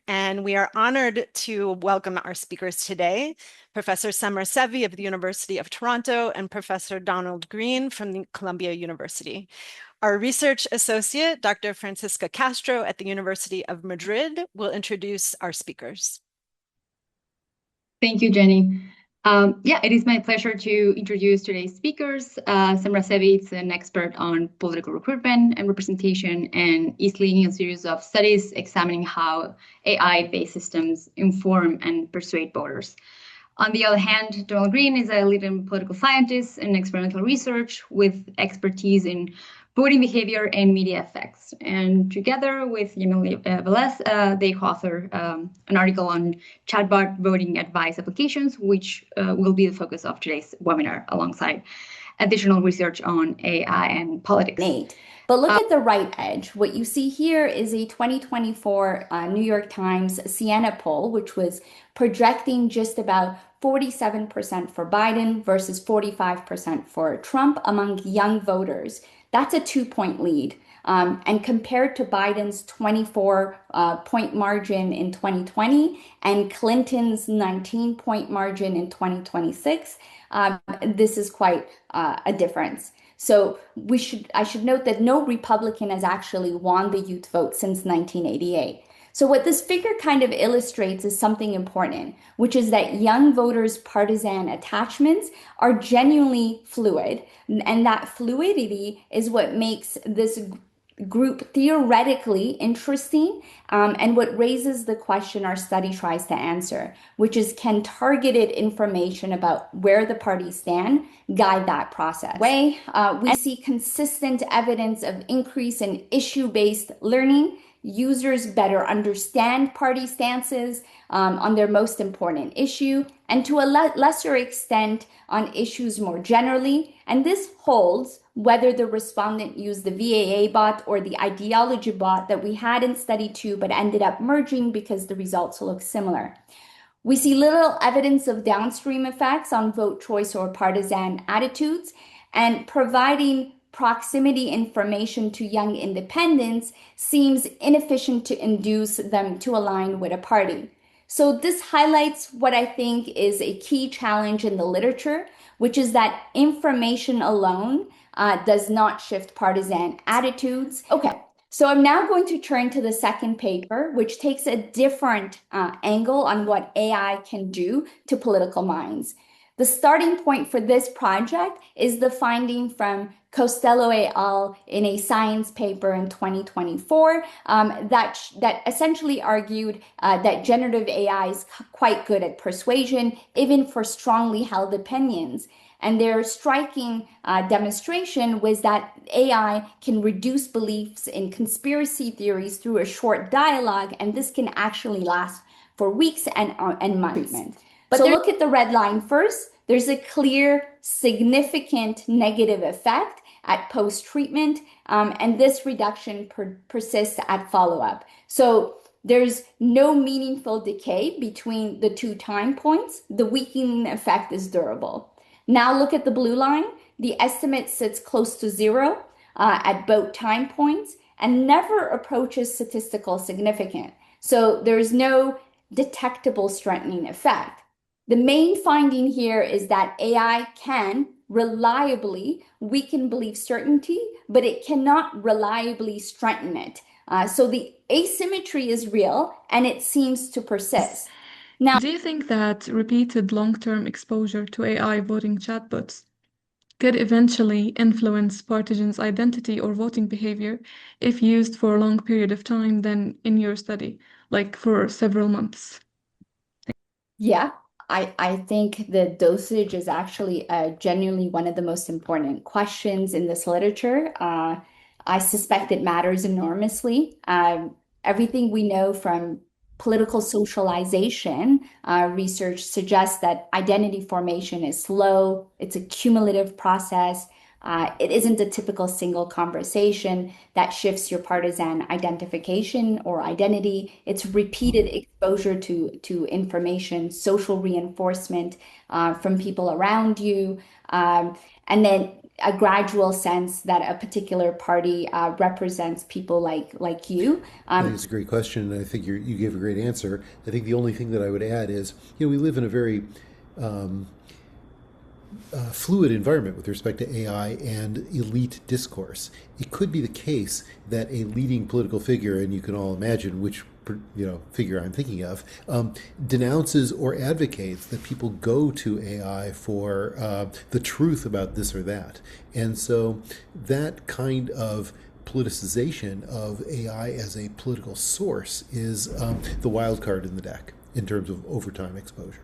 and we are honored to welcome our speakers today, Professor Semra Sevi of the University of Toronto and Professor Donald Green from the Columbia University. Our research associate, Dr. Francisca Castro at the University of Madrid, will introduce our speakers. Thank you, Jenny. It is my pleasure to introduce today's speakers. Semra Sevi is an expert on political recruitment and representation and is leading a series of studies examining how AI-based systems inform and persuade voters. On the other hand, Donald Green is a leading political scientist and experimental research with expertise in voting behavior and media effects. And together with Emily Velez, they co-author an article on chatbot voting advice applications, which will be the focus of today's webinar, alongside additional research on AI and politics. But look at the right edge. What you see here is a 2024 New York Times Siena poll, which was projecting just about 47% for Biden versus 45% for Trump among young voters. That's a 2-point lead. And compared to Biden's 24-point margin in 2020 and Clinton's 19-point margin in 2026, this is quite a difference. So I should note that no Republican has actually won the youth vote since 1988. So what this figure kind of illustrates is something important, which is that young voters' partisan attachments are genuinely fluid. And that fluidity is what makes this group theoretically interesting, and what raises the question our study tries to answer, which is, can targeted information about where the parties stand guide that process? We see consistent evidence of increase in issue-based learning. Users better understand party stances on their most important issue, and to a lesser extent on issues more generally. And this holds whether the respondent used the VAA bot or the ideology bot that we had in study 2, but ended up merging because the results look similar. We see little evidence of downstream effects on vote choice or partisan attitudes, and providing proximity information to young independents seems inefficient to induce them to align with a party. So this highlights what I think is a key challenge in the literature, which is that information alone does not shift partisan attitudes. Okay, so I'm now going to turn to the second paper, which takes a different angle on what AI can do to political minds. The starting point for this project is the finding from Costello et al. In a science paper in 2024 that essentially argued that generative AI is quite good at persuasion, even for strongly held opinions. And their striking demonstration was that AI can reduce beliefs in conspiracy theories through a short dialogue, and this can actually last for weeks and months. But look at the red line first. There's a clear, significant negative effect at post-treatment, and this reduction persists at follow-up. So there's no meaningful decay between the two time points. The weakening effect is durable. Now look at the blue line. The estimate sits close to 0 at both time points and never approaches statistical significance. So there's no detectable strengthening effect. The main finding here is that AI can reliably weaken belief certainty, but it cannot reliably strengthen it. So the asymmetry is real, and it seems to persist. Now, do you think that repeated long-term exposure to AI voting chatbots could eventually influence partisans' identity or voting behavior if used for a long period of time than in your study, like for several months? Yeah. I think the dosage is actually genuinely one of the most important questions in this literature. I suspect it matters enormously. Everything we know from political socialization research suggests that identity formation is slow. It's a cumulative process. It isn't a typical single conversation that shifts your partisan identification or identity. It's repeated exposure to information, social reinforcement from people around you. And then a gradual sense that a particular party represents people like you. I think it's a great question, and I think you gave a great answer. I think the only thing that I would add is, we live in a very fluid environment with respect to AI and elite discourse. It could be the case that a leading political figure, and you can all imagine which figure I'm thinking of, denounces or advocates that people go to AI for the truth about this or that. And so that kind of politicization of AI as a political source is the wild card in the deck in terms of overtime exposure.